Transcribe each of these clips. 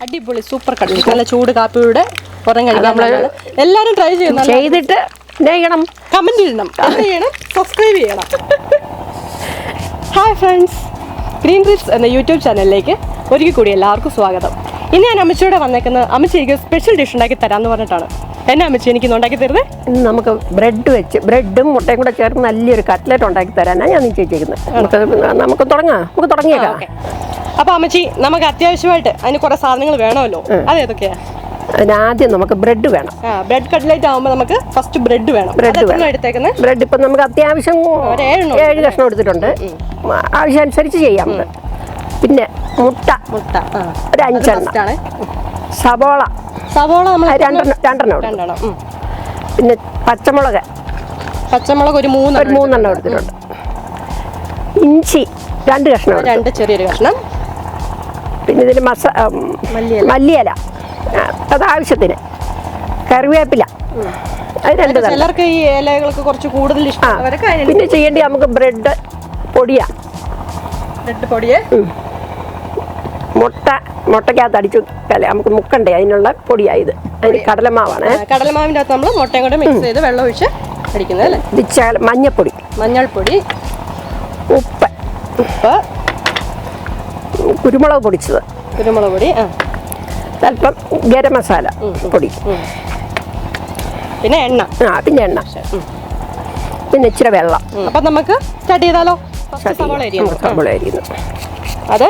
അടിപൊളി super cutlet. നല്ല ചൂട് കാപ്പിയുടെ പുറം കഴിക്കാൻ എല്ലാവരും ട്രൈ ചെയ്തിട്ട് ചെയ്യണം, കമന്റ് ചെയ്യണം, സബ്സ്ക്രൈബ് ചെയ്യണം. ഹായ് ഫ്രണ്ട്സ്, greenreels എന്ന യൂട്യൂബ് ചാനലിലേക്ക് ഒരിക്കൽ കൂടി എല്ലാവർക്കും സ്വാഗതം. ഇന്ന് ഞാൻ അമ്മച്ചിയോടെ വന്നേക്കുന്നത് അമ്മച്ചി എനിക്ക് സ്പെഷ്യൽ ഡിഷ് ഉണ്ടാക്കി തരാമെന്ന് പറഞ്ഞിട്ടാണ്. എന്നെ അമ്മച്ചി എനിക്ക് ഉണ്ടാക്കി തരുന്നത്? ഇന്ന് നമുക്ക് ബ്രെഡും മുട്ടയും കൂടെ ചേർന്ന് നല്ലൊരു കട്ട്ലറ്റ് ഉണ്ടാക്കി തരാനാണ് ഞാൻ നിശ്ചയിച്ചിരിക്കുന്നത്. നമുക്ക് തുടങ്ങിയേക്കാം. അപ്പോൾ അമ്മച്ചി, നമുക്ക് അത്യാവശ്യമായിട്ട് അതിന് കുറേ സാധനങ്ങൾ വേണമല്ലോ, അതേതൊക്കെയാ? അതിനാദ്യം നമുക്ക് ബ്രെഡ് വേണം. ബ്രെഡ് കട്ട്ലറ്റ് ആകുമ്പോൾ നമുക്ക് ഫസ്റ്റ് ബ്രെഡ് വേണം. എടുത്തേക്കുന്നത് ബ്രെഡ് ഇപ്പം നമുക്ക് അത്യാവശ്യം 7 കഷ്ണം എടുത്തിട്ടുണ്ട്. ആവശ്യമനുസരിച്ച് ചെയ്യാം. പിന്നെ മുട്ട ഒരു 5 എണ്ണം, സവോള നമ്മൾ രണ്ടെണ്ണം, പിന്നെ പച്ചമുളക് ഒരു 3 എണ്ണം എടുത്തിട്ടുണ്ട്. ഇഞ്ചി 2 കഷ്ണം, 2 ചെറിയൊരു കഷ്ണം. പിന്നെ ഇതിൽ മല്ലിയില അത് ആവശ്യത്തിന്, കറിവേപ്പില അത് 2. ചിലർക്ക് ഈ ഇലകൾക്ക് കുറച്ച് കൂടുതൽ ഇഷ്ടം. പിന്നെ ചെയ്യേണ്ടി നമുക്ക് ബ്രെഡ് പൊടിയാ, മുട്ടക്കകത്ത് അടിച്ചു നമുക്ക് മുക്കണ്ടേ, അതിനുള്ള പൊടിയായത്. അതിന് കടലമാവാണ്. കടലമാവിൻ്റെ അകത്ത് നമ്മൾ മുട്ടയും കൂടെ മിക്സ് ചെയ്ത് വെള്ളം ഒഴിച്ച് അടിക്കുന്നത് അല്ലേ. മഞ്ഞൾപ്പൊടി, ഉപ്പ്, കുരുമുളക് പൊടി, അല്പം ഗരം മസാല പൊടി, പിന്നെ എണ്ണ, പിന്നെ ഇച്ചിരി വെള്ളം. അപ്പം നമുക്ക് സ്റ്റാർട്ട് ചെയ്താലോ? സവോള അരിയുന്നു. അത്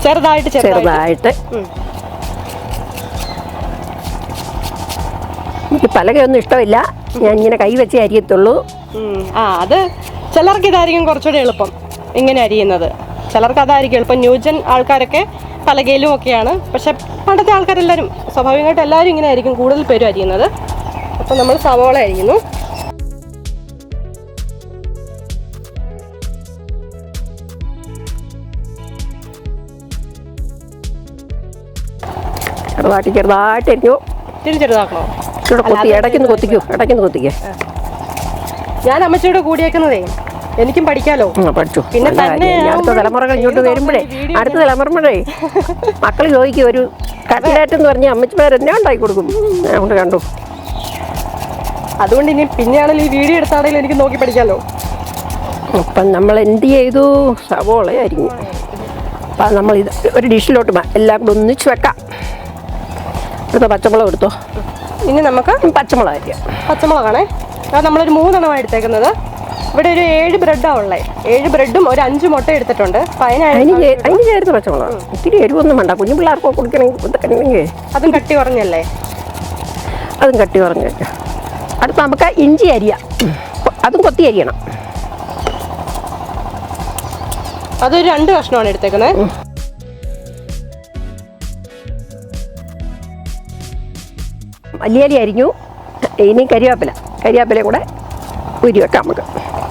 ചെറുതായിട്ട് എനിക്ക് പലകയൊന്നും ഇഷ്ടമില്ല, ഞാൻ ഇങ്ങനെ കൈ വെച്ച് അരിയത്തുള്ളൂ. അത് ചിലർക്ക് ഇതായിരിക്കും കുറച്ചുകൂടെ എളുപ്പം ഇങ്ങനെ അരിയുന്നത്. ചിലർക്ക് അതായിരിക്കും എളുപ്പം. ന്യൂജൻ ആൾക്കാരൊക്കെ പലകയിലും ഒക്കെയാണ്. പക്ഷെ പണ്ടത്തെ ആൾക്കാരെല്ലാവരും സ്വാഭാവികമായിട്ട് എല്ലാവരും ഇങ്ങനെ ആയിരിക്കും കൂടുതൽ പേരും അരിയുന്നത്. അപ്പം നമ്മൾ സവോള അരിയുന്നു. ചെറുതായിട്ട് അരിഞ്ഞു. ചെറുതാക്കണോ? ഇടയ്ക്കൊന്ന് കൊത്തിക്കേ. ഞാൻ അമ്മച്ചിയുടെ കൂടിയേക്കുന്നതേ എനിക്കും പഠിക്കാലോ. പഠിച്ചു. പിന്നെ അടുത്ത തലമുറകൾ ഇങ്ങോട്ട് വരുമ്പോഴേ മക്കൾ ചോദിക്കും, ഒരു കട്ട്ലറ്റ് എന്ന് പറഞ്ഞാൽ അമ്മച്ചിമാരെന്നെ ഉണ്ടാക്കി കൊടുക്കും. അങ്ങോട്ട് കണ്ടു. അതുകൊണ്ട് ഇനി പിന്നെയാണെങ്കിലും ഈ വീഡിയോ എടുത്താണെങ്കിലും എനിക്ക് നോക്കി പഠിക്കാമല്ലോ. അപ്പം നമ്മൾ എന്ത് ചെയ്തു? സവോള അരിഞ്ഞു. അപ്പം നമ്മൾ ഇത് ഒരു ഡിഷിലോട്ട് എല്ലാം കൂടെ ഒന്നിച്ച് വെക്കാം. അടുത്ത പച്ചമുളക് എടുത്തോ. ഇനി നമുക്ക് പച്ചമുളകാണേ. അത് നമ്മളൊരു 3 എണ്ണമാണ് എടുത്തേക്കുന്നത്. ഇവിടെ ഒരു 7 ബ്രെഡാണ് ഉള്ളത്. 7 ബ്രെഡും ഒരു 5 മുട്ട എടുത്തിട്ടുണ്ട്. അതിന് ചേർത്ത് പച്ചമുളക്. ഒത്തിരി എരിവൊന്നും വേണ്ട, കുഞ്ഞു പിള്ളേർക്ക് കൊടുക്കണമെങ്കിൽ. അതും കട്ടി കുറഞ്ഞല്ലേ? അതും കട്ടി കുറഞ്ഞ്. അടുത്ത് നമുക്ക് ഇഞ്ചി അരിയാം. അതും കൊത്തി അരിയണം. അതൊരു 2 കഷ്ണമാണ് എടുത്തേക്കുന്നത്. മല്ലിയില അരിഞ്ഞു. ഇനി കരിവേപ്പില കൂടെ ഉരി വെക്കാം. നമുക്ക്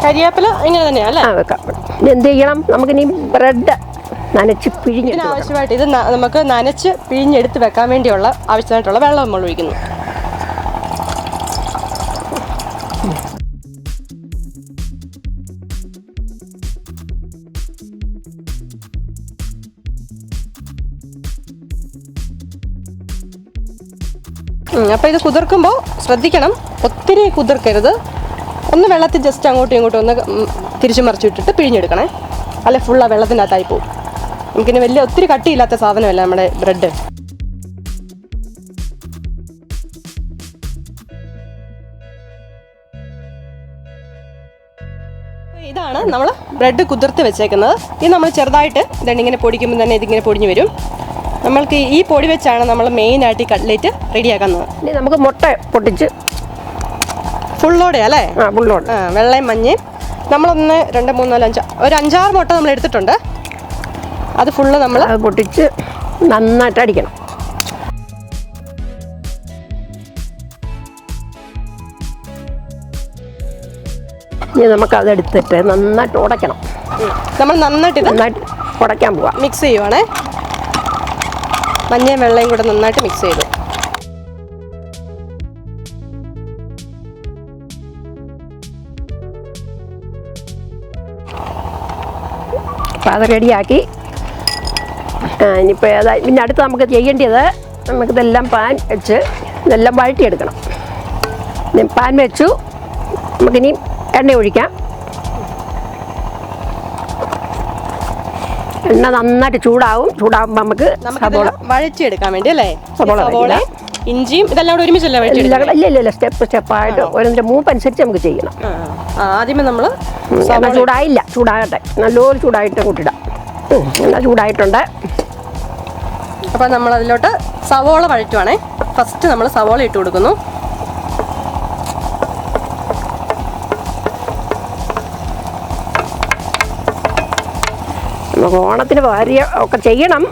കരിവേപ്പില ഇങ്ങനെ തന്നെയാണ് വെക്കാം. ഇനി എന്ത് ചെയ്യണം? നമുക്കിനി ബ്രെഡ് നനച്ച് ആവശ്യമായിട്ട് ഇത് നമുക്ക് നനച്ച് പിഴിഞ്ഞെടുത്ത് വെക്കാൻ വേണ്ടിയുള്ള ആവശ്യമായിട്ടുള്ള വെള്ളം നമ്മൾ ഒഴിക്കുന്നു. അപ്പോൾ ഇത് കുതിർക്കുമ്പോൾ ശ്രദ്ധിക്കണം, ഒത്തിരി കുതിർക്കരുത്. ഒന്ന് വെള്ളത്തിൽ ജസ്റ്റ് അങ്ങോട്ടും ഇങ്ങോട്ടും ഒന്ന് തിരിച്ചു മറിച്ചിട്ടിട്ട് പിഴിഞ്ഞെടുക്കണേ, അല്ലെ ഫുൾ ആ വെള്ളത്തിനകത്തായി പോകും. നമുക്കിനി ഒത്തിരി കട്ടിയില്ലാത്ത സാധനമല്ല നമ്മുടെ ബ്രെഡ്. ഇതാണ് നമ്മൾ ബ്രെഡ് കുതിർത്ത് വെച്ചേക്കുന്നത്. ഇത് നമ്മൾ ചെറുതായിട്ട് ഇങ്ങനെ പൊടിക്കുമ്പോൾ തന്നെ ഇതിങ്ങനെ പൊടിഞ്ഞു വരും. നമ്മൾക്ക് ഈ പൊടി വെച്ചാണ് നമ്മൾ മെയിനായിട്ട് ഈ കട്ട്ലേറ്റ് റെഡിയാക്കുന്നത്. ഇനി നമുക്ക് മുട്ട പൊട്ടിച്ച് ഫുള്ളോടെ അല്ലേ? വെള്ളയും മഞ്ഞയും നമ്മൾ 1 2 3 4 5 ഒരു 5-6 മുട്ട നമ്മൾ എടുത്തിട്ടുണ്ട്. അത് ഫുള്ള് നമ്മൾ പൊട്ടിച്ച് നന്നായിട്ട് അടിക്കണം. ഇനി നമുക്കത് എടുത്തിട്ട് നന്നായിട്ട് ഉടയ്ക്കണം. നമ്മൾ നന്നായിട്ട് ഉടയ്ക്കാൻ പോവാം. മിക്സ് ചെയ്യുവാണേ. മഞ്ഞയും വെള്ളയും കൂടെ നന്നായിട്ട് മിക്സ് ചെയ്തു. അപ്പം അത് റെഡിയാക്കി ഇനിയിപ്പോൾ പിന്നെ അടുത്ത് നമുക്ക് ചെയ്യേണ്ടത് നമുക്കിതെല്ലാം പാൻ വെച്ച് ഇതെല്ലാം വഴറ്റിയെടുക്കണം. പാൻ വെച്ചു, നമുക്കിനി എണ്ണ ഒഴിക്കാം. എണ്ണ നന്നായിട്ട് ചൂടാകുമ്പോൾ നമുക്ക് സവോള വഴറ്റിയെടുക്കാൻ വേണ്ടി അല്ലേ? സവോള ഇഞ്ചിയും ഇതെല്ലാം കൂടെ ഒരുമിച്ചല്ലേ വഴറ്റിയെടുക്കാം? ഇല്ല, സ്റ്റെപ്പായിട്ട് ഓരോന്നിൻ്റെ മൂപ്പനുസരിച്ച് നമുക്ക് ചെയ്യണം. ആദ്യമേ നമ്മൾ ചൂടാകട്ടെ, നല്ലപോലെ ചൂടായിട്ട് കൂട്ടിടാം. എണ്ണ ചൂടായിട്ടുണ്ട്. അപ്പോൾ നമ്മൾ അതിലോട്ട് സവോള വഴറ്റുവാണേ. ഫസ്റ്റ് നമ്മൾ സവോള ഇട്ട് കൊടുക്കുന്നു. നമുക്ക് ഓണത്തിന് ഭാര്യ ഒക്കെ ചെയ്യണം.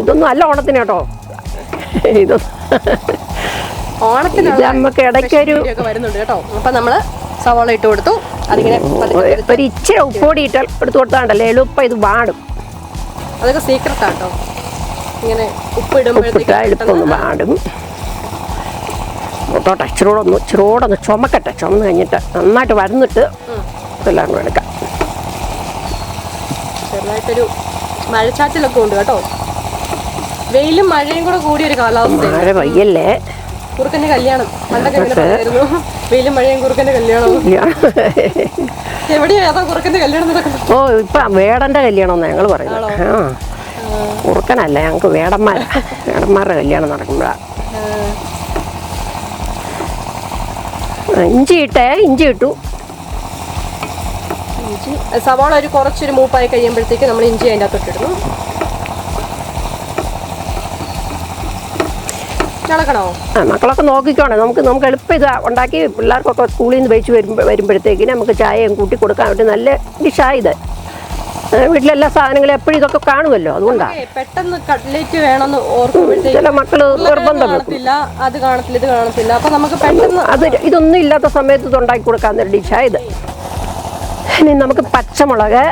ഇതൊന്നും അല്ല ഓണത്തിന് കേട്ടോ. ഓണത്തിന് നമുക്ക് ഇടയ്ക്കൊരു വരുന്നുണ്ട് കേട്ടോ. അപ്പം നമ്മൾ സവോള ഇട്ട് കൊടുത്തു. അതിങ്ങനെ ഒരു ഇച്ചിരി ഉപ്പൊടി ഇട്ട് എടുത്ത് കൊടുത്താണ്ടല്ലേ എളുപ്പം ഇത് വാടും. അതൊക്കെ സീക്രട്ടാണ് കേട്ടോ. ഇങ്ങനെ ഉപ്പിട്ടാൽ എളുപ്പമൊന്ന് വാടും. ോട്ടെ ചുരോടൊന്ന് ചുമക്കട്ടെ. ചുമന്ന് കഴിഞ്ഞിട്ട് നന്നായിട്ട് വരുന്നിട്ട് എല്ലാം കൂടെ എടുക്കാം. ചെറുതായിട്ടൊരു മഴച്ചാറ്റിലൊക്കെ ഉണ്ട് കേട്ടോ. വെയിലും മഴയും കൂടെ കൂടിയ ഒരു കാലാവസ്ഥ. മഴ പെയ്യല്ലേ. കുറുക്കന്റെ കല്യാണം പണ്ടൊക്കെ എങ്ങനെ പറയായിരുന്നു? വെയിലും മഴയും കുറുക്കന്റെ കല്യാണം. എവിടെയാ കുറുക്കന്റെ കല്യാണം നടക്കുന്നത്? ഇപ്പൊ വേടന്റെ കല്യാണം എന്നാ ഞങ്ങൾ പറയുന്നത്. കുറുക്കനല്ല, ഞങ്ങൾക്ക് വേടന്മാരുടെ കല്യാണം നടക്കുമ്പോഴാണ്. ഇഞ്ചി ഇട്ടു. സവാള കുറച്ചൊരു മൂപ്പായി കഴിയുമ്പോഴത്തേക്ക് നമ്മൾ ഇഞ്ചി അതിൻ്റെ അകത്തോട്ടിടുന്നു. ഇളക്കണോ? മക്കളൊക്കെ നോക്കിക്കോണേ. നമുക്ക് എളുപ്പം ഇത് ഉണ്ടാക്കി പിള്ളേർക്കൊക്കെ സ്കൂളിൽ നിന്ന് വെച്ച് വരുമ്പോഴത്തേക്കിന് നമുക്ക് ചായയും കൂട്ടി കൊടുക്കാൻ വേണ്ടി നല്ല ഡിഷായത്. വീട്ടിലെല്ലാ സാധനങ്ങളും എപ്പോഴും ഇതൊക്കെ കാണുമല്ലോ, അതുകൊണ്ടാണ്. പെട്ടെന്ന് കട്ട്ലേറ്റ് വേണമെന്ന് ഓർക്കുമ്പോഴത്തേക്ക് ചില മക്കള് നിർബന്ധം അത് കാണത്തില്ല ഇത് കാണത്തില്ല. അപ്പൊ നമുക്ക് പെട്ടെന്ന് ഇതൊന്നും ഇല്ലാത്ത സമയത്ത് ഇത് ഉണ്ടാക്കി കൊടുക്കാവുന്ന ഡിഷായത്. ഇനി നമുക്ക് പച്ചമുളക്,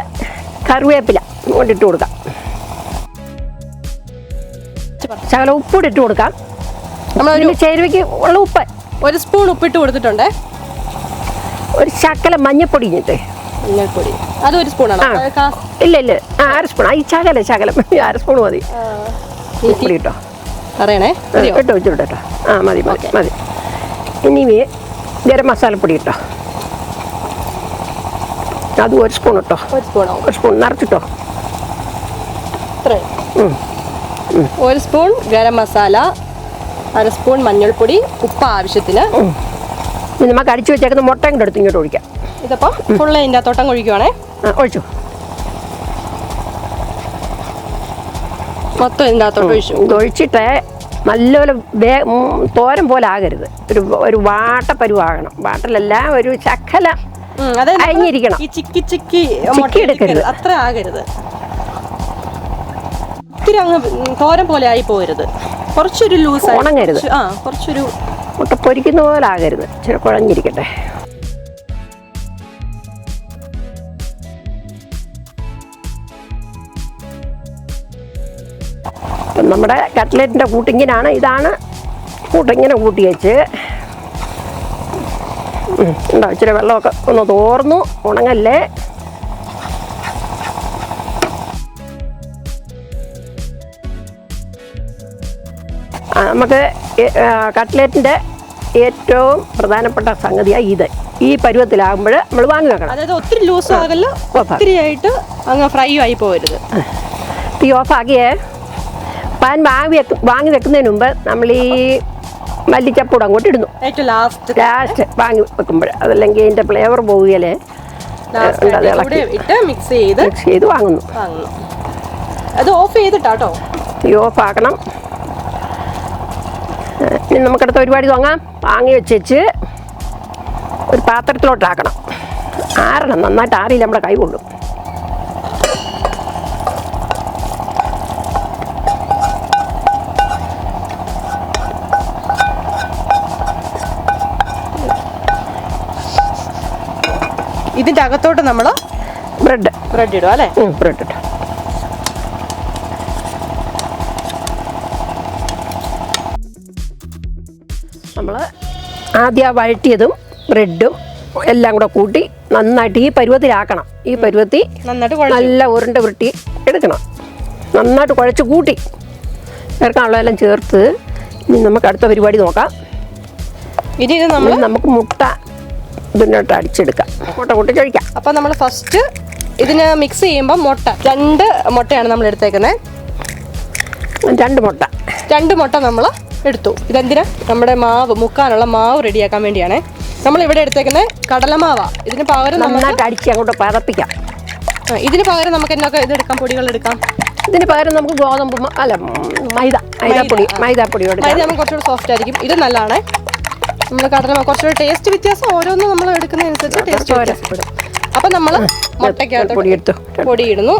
കറിവേപ്പില കൊണ്ടിട്ട് കൊടുക്കാം. ശകലം ഉപ്പിട്ട് ഇട്ട് കൊടുക്കാം. നമ്മളൊരു ചേരുവയ്ക്ക് ഉള്ള ഉപ്പ് 1 സ്പൂൺ ഉപ്പിട്ട് കൊടുത്തിട്ടുണ്ട്. ഒരു ശകലം മഞ്ഞപ്പൊടി ഇഞ്ഞിട്ട് മഞ്ഞൾപ്പൊടി അത് 1 സ്പൂണാണ്. ഇല്ല 1/2 സ്പൂൺ. ഈ ശകലം 1/2 സ്പൂൺ മതി. കേട്ടോ അറിയണേ ഇട്ടോ വെച്ചിട്ടോ. മതി. ഇനി ഗരം മസാലപ്പൊടി ഇട്ടോ. അത് 1 സ്പൂൺ ഇട്ടോ. 1 സ്പൂൺ നിറച്ചിട്ടോ. 1 സ്പൂൺ ഗരം മസാല, 1/2 സ്പൂൺ മഞ്ഞൾപ്പൊടി, ഉപ്പ് ആവശ്യത്തിന്. നമുക്ക് അടിച്ചു വെച്ചേക്കുന്ന മുട്ടയും കൂടെ എടുത്ത് ഇങ്ങോട്ട് ഒഴിക്കാം. ഇതപ്പം ഫുള്ള് ഇതിൻ്റെ അകത്തോട്ടം ഒഴിക്കുവാണേ. ഒഴിച്ചു. മൊത്തം ഇതിൻ്റെ അകത്തോട്ട് ഒഴിച്ചു. ഇത് ഒഴിച്ചിട്ട് നല്ലപോലെ തോരൻ പോലെ ആകരുത്. ഒരു വാട്ടപ്പരുവാകണം. വാട്ടലല്ല, ഒരു ശകല അരിഞ്ഞിരിക്കണം. ചിക്കി എടുക്കരുത്, അത്ര ആകരുത്. ഒത്തിരി അങ്ങ് തോരൻ പോലെ ആയി പോകരുത്. കുറച്ചൊരു ലൂസ് ഉണങ്ങരുത്. കുറച്ചൊരു മുട്ട പൊരിക്കുന്ന പോലെ ആകരുത്, ഇച്ചിരി കുഴഞ്ഞിരിക്കട്ടെ. നമ്മുടെ കട്ട്ലേറ്റിൻ്റെ കൂട്ടിങ്ങനാണ്. ഇതാണ് കൂട്ടിങ്ങനെ കൂട്ടി വെച്ച് ഉണ്ടോ. ഇച്ചിരി വെള്ളമൊക്കെ ഒന്ന് തോർന്നു, ഉണങ്ങല്ലേ. നമുക്ക് കട്ട്ലേറ്റിൻ്റെ ഏറ്റവും പ്രധാനപ്പെട്ട സംഗതിയാണ് ഇത്. ഈ പരുവത്തിലാകുമ്പോൾ നമ്മൾ വാങ്ങി വെക്കണം. അതായത് ഒത്തിരി ലൂസും ആകല്ല, ഒത്തിരി ആയിട്ട് അങ്ങ് ഫ്രൈ ആയി പോകരുത്. തീ ഓഫാക്കിയേ. പാൻ വാങ്ങി വെക്കുന്നതിന് മുമ്പ് നമ്മൾ ഈ മല്ലിച്ചപ്പൂടെ അങ്ങോട്ട് ഇടുന്നു. ഏറ്റവും ലാസ്റ്റ് വാങ്ങി വെക്കുമ്പോൾ, അതല്ലെങ്കിൽ അതിൻ്റെ ഫ്ലേവർ പോവുകയല്ലേ. മിക്സ് ചെയ്ത് വാങ്ങുന്നു. അത് ഓഫ് ചെയ്തിട്ടാട്ടോ. ഈ ഓഫാക്കണം. ഇനി നമുക്കടുത്ത പരിപാടി വാങ്ങാം. വാങ്ങി വെച്ച് ഒരു പാത്രത്തിലോട്ടാക്കണം. ആറണം. നന്നായിട്ട് ആറിയില്ല, നമ്മുടെ കൈ കൊള്ളും. ഇതിൻ്റെ അകത്തോട്ട് നമ്മൾ ബ്രെഡ് ഇടും അല്ലേ? ബ്രെഡ് ഇട്ടു. നമ്മൾ ആദ്യം വഴറ്റിയതും ബ്രെഡും എല്ലാം കൂടെ കൂട്ടി നന്നായിട്ട് ഈ പരുവത്തിലാക്കണം. ഈ പരുവത്തിൽ നല്ല ഉരുണ്ട വൃത്തി എടുക്കണം. നന്നായിട്ട് കുഴച്ച് കൂട്ടി ചേർക്കാനുള്ളതെല്ലാം ചേർത്ത് ഇനി നമുക്ക് അടുത്ത പരിപാടി നോക്കാം. ഇനി ഇത് നമുക്ക് മുട്ട ഇതിനോട്ട് അടിച്ചെടുക്കാം, മുട്ട പൊട്ടിച്ചൊഴിക്കാം. അപ്പം നമ്മൾ ഫസ്റ്റ് ഇതിന് മിക്സ് ചെയ്യുമ്പോൾ 2 മുട്ടയാണ് നമ്മൾ എടുത്തേക്കുന്നത്. 2 മുട്ട നമ്മൾ എടുത്തു. ഇതെന്തിനാ? നമ്മുടെ മുക്കാനുള്ള മാവ് റെഡിയാക്കാൻ വേണ്ടിയാണേ. നമ്മളിവിടെ എടുത്തേക്കുന്നത് കടലമാവാ. ഇതിന് പകരം നന്നായിട്ട് അടിച്ച് അങ്ങോട്ട് പതപ്പിക്കാം. ഇതിന് പകരം നമുക്ക് എന്തൊക്കെ ഇതെടുക്കാം, പൊടികൾ എടുക്കാം. ഇതിന് പകരം നമുക്ക് ഗോതമ്പ് മൈദാപ്പൊടി മൈദ നമുക്ക് കുറച്ചുകൂടി സോഫ്റ്റ് ആയിരിക്കും. ഇത് നല്ലതാണ്. നമ്മൾ കടലമാവ് കുറച്ചുകൂടി ടേസ്റ്റ് വ്യത്യാസം ഓരോന്നും നമ്മൾ എടുക്കുന്നതനുസരിച്ച് ടേസ്റ്റ് വ്യത്യാസപ്പെടും. അപ്പം നമ്മൾ മുട്ടയ്ക്കകത്ത് പൊടി ഇടുന്നു.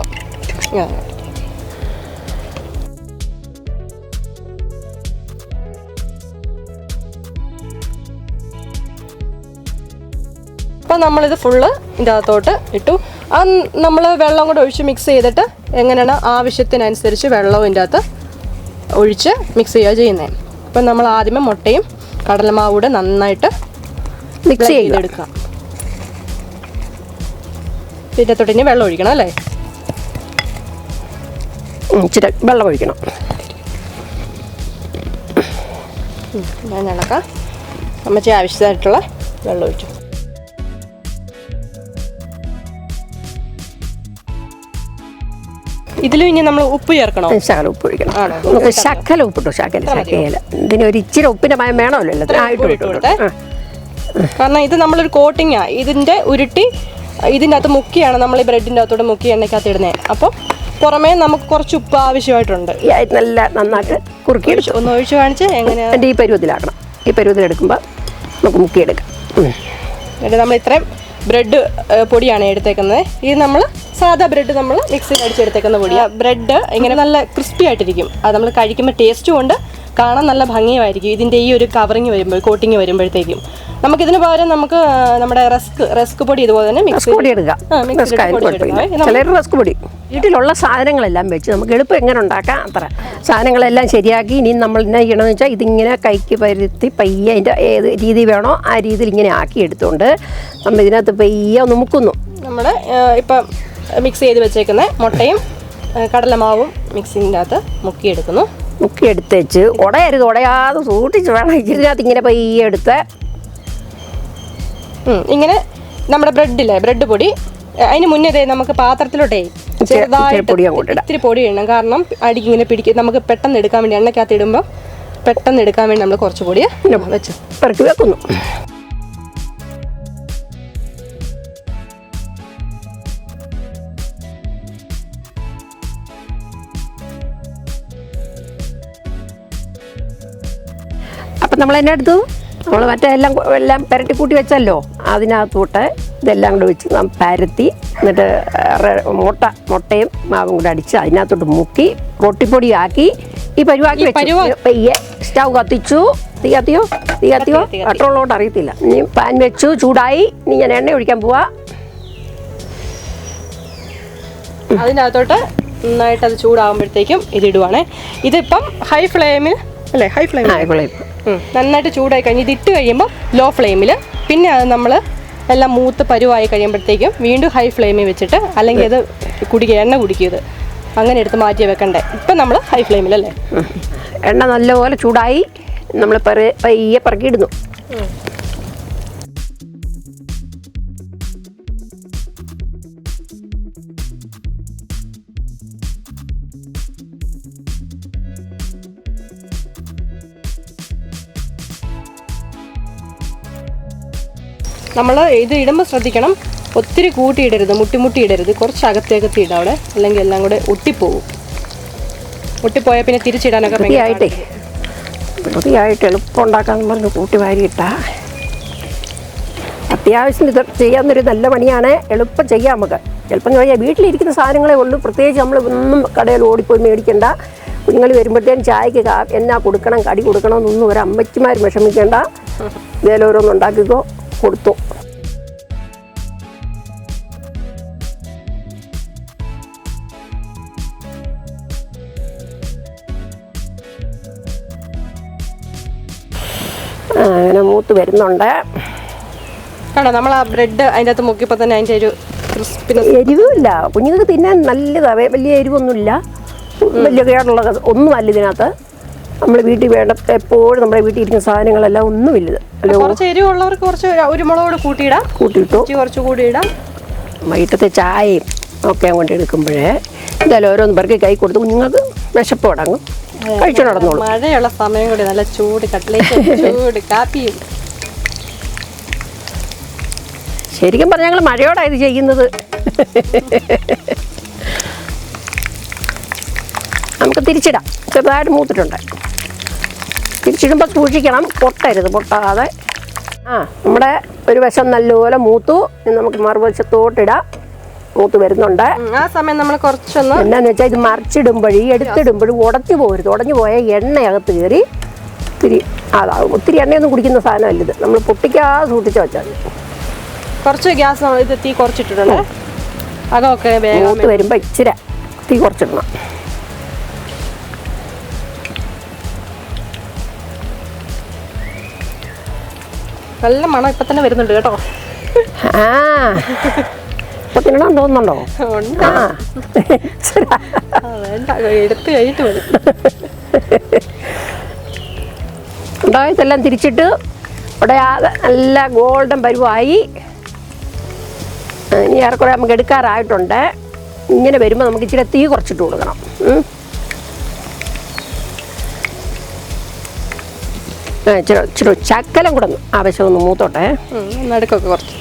അപ്പം നമ്മളിത് ഫുള്ള് ഇതിൻ്റെ അകത്തോട്ട് ഇട്ടു. നമ്മൾ വെള്ളം കൂടെ ഒഴിച്ച് മിക്സ് ചെയ്തിട്ട് എങ്ങനെയാണ് ആവശ്യത്തിനനുസരിച്ച് വെള്ളവും ഇതിൻ്റെ അകത്ത് ഒഴിച്ച് മിക്സ് ചെയ്യുക ചെയ്യുന്നത്. അപ്പം നമ്മൾ ആദ്യമേ മുട്ടയും കടലമാവും കൂടെ നന്നായിട്ട് മിക്സ് ചെയ്തെടുക്കാം. ഇതിൻ്റെ തൊട്ടിന് വെള്ളം ഒഴിക്കണം അല്ലേ? ഇച്ചിരി വെള്ളം ഒഴിക്കണം. ഞാൻ ഇളക്കാം. അമ്മച്ചി ആവശ്യമായിട്ടുള്ള വെള്ളം ഒഴിച്ചു. ഇതിലും ഇനി നമ്മൾ ഉപ്പ് ചേർക്കണോ? ശകലം ഉപ്പ് ഒഴിക്കണം. ശകലം ഉപ്പിട്ടു. ശകല ഇതിനൊരു ഇച്ചിരി ഉപ്പിൻ്റെ മയം വേണമല്ലോ. കാരണം ഇത് നമ്മളൊരു കോട്ടിങ്ങാ. ഇതിൻ്റെ ഉരുട്ടി ഇതിൻ്റെ അകത്ത് മുക്കിയാണ് നമ്മൾ ഈ ബ്രെഡിൻ്റെ അകത്തോടെ മുക്കി എണ്ണയ്ക്കകത്ത് ഇടുന്നത്. അപ്പോൾ പുറമേ നമുക്ക് കുറച്ച് ഉപ്പ് ആവശ്യമായിട്ടുണ്ട്. നല്ല നന്നായിട്ട് കുറുക്കി ഒന്ന് ഒഴിച്ച് കാണിച്ച് എങ്ങനെയാണ് ഈ പരുവത്തിലാക്കണം. ഈ പരുവത്തിലെടുക്കുമ്പോൾ നമുക്ക് മുക്കിയെടുക്കാം. നമ്മൾ ഇത്രയും ബ്രെഡ് പൊടിയാണ് എടുത്തേക്കുന്നത്. ഇത് നമ്മൾ സാധാ ബ്രെഡ് നമ്മൾ മിക്സിയിൽ അടിച്ചെടുത്തേക്കുന്ന പൊടിയാണ്. ബ്രെഡ് ഇങ്ങനെ നല്ല ക്രിസ്പി ആയിട്ടിരിക്കും. അത് നമ്മൾ കഴിക്കുമ്പോൾ ടേസ്റ്റും ഉണ്ട്, കാണാൻ നല്ല ഭംഗിയുമായിരിക്കും. ഇതിൻ്റെ ഈ ഒരു കവറിങ് വരുമ്പോൾ കോട്ടിങ് വരുമ്പോഴത്തേക്കും നമുക്കിതിന് പകരം നമുക്ക് നമ്മുടെ റസ്ക് പൊടി ഇതുപോലെ തന്നെ മിക്സ് പൊടി എടുക്കാം. റസ്ക് പൊടി വീട്ടിലുള്ള സാധനങ്ങളെല്ലാം വെച്ച് നമുക്ക് എളുപ്പം എങ്ങനെ ഉണ്ടാക്കാം അത്ര സാധനങ്ങളെല്ലാം ശരിയാക്കി ഇനി നമ്മൾ എന്നാ ചെയ്യണമെന്ന് വെച്ചാൽ ഇതിങ്ങനെ കൈക്ക് പരുത്തി പയ്യെ അതിൻ്റെ ഏത് രീതി വേണോ ആ രീതിയിൽ ഇങ്ങനെ ആക്കി എടുത്തുകൊണ്ട് നമ്മൾ ഇതിനകത്ത് പയ്യെ ഒന്ന് മുക്കുന്നു. നമ്മൾ ഇപ്പം മിക്സ് ചെയ്ത് വെച്ചേക്കുന്ന മുട്ടയും കടലമാവും മിക്സിൻ്റെ അകത്ത് മുക്കിയെടുക്കുന്നു. മുക്കിയെടുത്തേച്ച് ഉടയാതെ സൂക്ഷിച്ച് വേണം ഇതിനകത്ത് ഇങ്ങനെ പയ്യെ എടുത്ത് ഇങ്ങനെ നമ്മുടെ ബ്രെഡ് പൊടി അതിന് മുന്നേ നമുക്ക് പാത്രത്തിലോട്ടേ ചെറുതായിട്ട് ഇത്തിരി പൊടി ഇടണം. കാരണം അടിക്ക് ഇങ്ങനെ പിടിക്കും. നമുക്ക് പെട്ടെന്ന് എടുക്കാൻ വേണ്ടി എണ്ണയ്ക്കകത്ത് ഇടുമ്പോൾ പെട്ടെന്ന് എടുക്കാൻ വേണ്ടി നമ്മൾ കുറച്ച് പൊടി വെച്ച് പെറുക്കി വെക്കുന്നു. അപ്പം നമ്മൾ എന്നെ എടുത്തു നമ്മൾ മറ്റേ എല്ലാം പുരട്ടി കൂട്ടി വെച്ചല്ലോ അതിനകത്തോട്ട് ഇതെല്ലാം കൂടെ വെച്ച് പരത്തി എന്നിട്ട് മുട്ടയും മാവും കൂടെ അടിച്ച് അതിനകത്തോട്ട് മുക്കി റൊട്ടിപ്പൊടിയാക്കി ഈ പരുവാക്കി വെച്ച് പയ്യെ സ്റ്റൗ കത്തിച്ചു. തീ കത്തിയോ പെട്രോളോട്ട് അറിയത്തില്ല. ഇനി പാൻ വെച്ചു, ചൂടായി. ഇനി ഞാൻ എണ്ണ ഒഴിക്കാൻ പോവാ. അതിനകത്തോട്ട് നന്നായിട്ട് അത് ചൂടാകുമ്പോഴത്തേക്കും ഇതിടുവാണേ. ഇതിപ്പം ഹൈ ഫ്ലെയിമിൽ അല്ലേ? ഹൈ ഫ്ലെയിം നന്നായിട്ട് ചൂടായി കഴിഞ്ഞ് ഇതിട്ട് കഴിയുമ്പോൾ ലോ ഫ്ലെയിമിൽ, പിന്നെ അത് നമ്മൾ എല്ലാം മൂത്ത് പരുവായി കഴിയുമ്പോഴത്തേക്കും വീണ്ടും ഹൈ ഫ്ലെയിമിൽ വെച്ചിട്ട്, അല്ലെങ്കിൽ അത് എണ്ണ കുടിക്കുക അങ്ങനെ എടുത്ത് മാറ്റി വെക്കണ്ടേ. ഇപ്പം നമ്മൾ ഹൈ ഫ്ലെയിമിലല്ലേ. എണ്ണ നല്ലപോലെ ചൂടായി നമ്മൾ പയ്യെ പറക്കിയിടുന്നു. നമ്മൾ ഇത് ഇടുമ്പോൾ ശ്രദ്ധിക്കണം, ഒത്തിരി കൂട്ടിയിടരുത്, മുട്ടി ഇടരുത്. കുറച്ച് അകത്തേക്കത്തി ഇടാം അവിടെ, അല്ലെങ്കിൽ എല്ലാം കൂടെ ഒട്ടിപ്പോവും. ഒട്ടിപ്പോയാൽ പിന്നെ തിരിച്ചിടാനൊക്കെ വൃത്തിയായിട്ട് എളുപ്പം ഉണ്ടാക്കാമെന്ന് പറഞ്ഞ് കൂട്ടി വാരിയിട്ടാ അത്യാവശ്യം ഇത് ചെയ്യാവുന്നൊരു നല്ല പണിയാണ്. എളുപ്പം ചെയ്യാം നമുക്ക്. എളുപ്പം കഴിഞ്ഞാൽ വീട്ടിലിരിക്കുന്ന സാധനങ്ങളെ ഉള്ളൂ. പ്രത്യേകിച്ച് നമ്മൾ ഒന്നും കടയിൽ ഓടിപ്പോയി മേടിക്കണ്ട. കുഞ്ഞുങ്ങൾ വരുമ്പോഴത്തേനും ചായക്ക് എന്നാ കൊടുക്കണം, കടി കൊടുക്കണമെന്നൊന്നും ഒരു അമ്മച്ചിമാർ വിഷമിക്കേണ്ട. ഇതേലും ഓരോന്നും ഉണ്ടാക്കിക്കോ, കൊടുത്തു. അങ്ങനെ മൂത്ത് വരുന്നുണ്ട്. കണ്ടോ, നമ്മൾ ആ ബ്രെഡ് അതിൻ്റെ അകത്ത് മുക്കിയപ്പോൾ തന്നെ അതിൻ്റെ ഒരു ക്രിസ്പിനെസ്. എരിവുമില്ല, കുഞ്ഞുങ്ങൾക്ക് തിന്നാൻ നല്ലതാണ്. വലിയ എരിവൊന്നുമില്ല. വലിയ കേടുള്ള ഒന്നുമല്ല ഇതിനകത്ത്. നമ്മൾ വീട്ടിൽ വേണ്ട എപ്പോഴും നമ്മുടെ വീട്ടിൽ ഇരിക്കുന്ന സാധനങ്ങളെല്ലാം ഒന്നുമില്ല. കുറച്ച് എരിവുള്ളവർക്ക് കുറച്ച് ഒരു മുളകോട് കൂട്ടിയിട്ടു കുറച്ച് കൂടി ഇടാം. വൈകിട്ടത്തെ ചായയും ഒക്കെ അങ്ങോട്ട് എടുക്കുമ്പോഴേ എന്തായാലും ഓരോന്ന് പേർക്ക് കൈ കൊടുത്ത് കുഞ്ഞുങ്ങൾക്ക് വിശപ്പ് തുടങ്ങും, കഴിച്ചു നടന്നോളൂ. മഴയുള്ള സമയം കൂടി നല്ല ചൂട് കട്ട്ലേറ്റും ചൂട് കാപ്പിയും. ശരിക്കും പറഞ്ഞാൽ ഞങ്ങൾ മഴയോടാണ് ഇത് ചെയ്യുന്നത്. നമുക്ക് തിരിച്ചിടാം. ചെറുതായിട്ട് മൂത്തിട്ടുണ്ട്. തിരിച്ചിടുമ്പോൾ സൂക്ഷിക്കണം, പൊട്ടാതെ. നമ്മുടെ ഒരു വശം നല്ലപോലെ മൂത്തു. നമുക്ക് മറുവശത്തോട്ടിടാം. മൂത്ത് വരുന്നുണ്ട്. ആ സമയം നമ്മൾ കുറച്ചൊന്ന് എന്നാന്ന് വെച്ചാൽ ഇത് മറിച്ചിടുമ്പോഴും എടുത്തിടുമ്പോഴും ഉടഞ്ഞു പോകരുത്. ഉടഞ്ഞു പോയാൽ എണ്ണയകത്ത് കയറി അതാകും. ഒത്തിരി എണ്ണയൊന്നും കുടിക്കുന്ന സാധനമല്ല ഇത്. നമ്മൾ പൊട്ടിക്കാതെ സൂക്ഷിച്ച് വെച്ചാൽ മതി. കുറച്ച് ഗ്യാസ് ഇത് തീ കുറച്ചിട്ടിട്ടുണ്ട്. അതൊക്കെ മൂത്ത് വരുമ്പോൾ ഇച്ചിരി തീ കുറച്ചിടണം. നല്ല മണം ഇപ്പൊ തന്നെ വരുന്നുണ്ട് കേട്ടോ. ഇപ്പൊ തിന്നണം തോന്നുന്നുണ്ടോ? എടുത്ത് കഴിഞ്ഞിട്ട് മതി. ഇതെല്ലാം തിരിച്ചിട്ട് ഇവിടെ നല്ല ഗോൾഡൻ പരുവായി. ഇനി ഏറെക്കുറെ നമുക്ക് എടുക്കാറായിട്ടുണ്ട്. ഇങ്ങനെ വരുമ്പോൾ നമുക്ക് ഇച്ചിരി തീ കുറച്ചിട്ട് കൊടുക്കണം. ഇച്ചിരി ചക്കലം കൂടെ ആവശ്യം ഒന്ന് മൂത്തോട്ടെ. നടുക്കൊക്കെ കുറച്ച്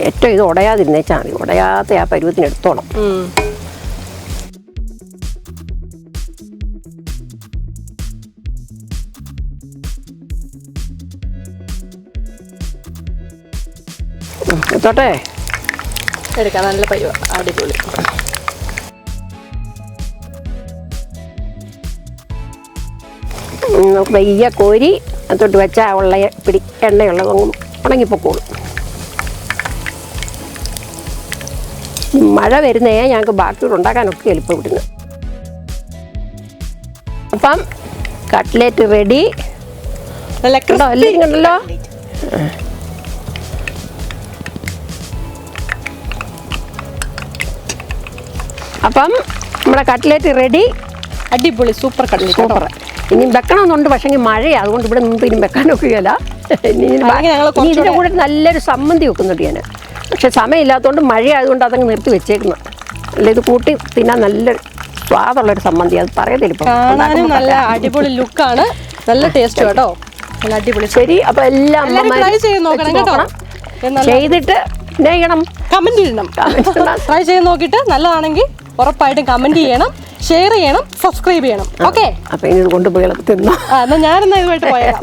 ഏറ്റവും ഇത് ഉടയാതിരുന്നേച്ചാൽ മതി. ഉടയാത്ത ആ പരുവത്തിന് എടുത്തോണം. എടുത്തോട്ടെ. എടുക്കാം. നല്ല പരുവ, അടിപൊളി. നമുക്ക് വയ്യ കോരി അതൊട്ട് വെച്ചാൽ ഉള്ള എണ്ണയുള്ളതൊന്നും ഉണങ്ങിപ്പോക്കോളും. മഴ വരുന്നേ ഞങ്ങൾക്ക് ബാക്കിയോട് ഉണ്ടാക്കാനൊക്കെ എളുപ്പം ഇവിടുന്ന്. അപ്പം കട്ട്ലേറ്റ് റെഡി. എല്ലാവരും കണ്ടല്ലോ. അപ്പം നമ്മുടെ കട്ട്ലേറ്റ് റെഡി. അടിപൊളി സൂപ്പർ കട്ട്ലേറ്റ്. സൂപ്പർ. ഇനി വെക്കണമെന്നുണ്ട്, പക്ഷേ മഴയാണ്, അതുകൊണ്ട് ഇവിടെ നിന്ന് ഇനി വെക്കാനൊക്കെയല്ല. ഇതിൻ്റെ കൂടെ നല്ലൊരു സമ്മന്തി വെക്കുന്നുണ്ട് ഞാൻ. പക്ഷെ സമയമില്ലാത്തതുകൊണ്ട് മഴയായതുകൊണ്ട് അതങ്ങ് നിർത്തി വെച്ചേക്കുന്നു. അല്ല ഇത് കൂട്ടി തിന്നാൻ നല്ല സ്വാദുള്ളൊരു സമ്മന്തി. അത് പറയത്തില്ല. നല്ല അടിപൊളി ലുക്കാണ്, നല്ല ടേസ്റ്റ് കേട്ടോ. നല്ല അടിപൊളി. ശരി, അപ്പൊ എല്ലാം ചെയ്തിട്ട് കമന്റ് ചെയ്യണം. ട്രൈ ചെയ്ത് നോക്കിയിട്ട് നല്ലതാണെങ്കിൽ ഉറപ്പായിട്ടും കമന്റ് ചെയ്യണം, ഷെയർ ചെയ്യണം, സബ്സ്ക്രൈബ് ചെയ്യണം. ഓക്കെ. അപ്പൊ ഇനി ഇത് കൊണ്ടുപോയി തിന്നാ. എന്നാ ഞാനെന്നാ ഇതുമായിട്ട് പോയാ.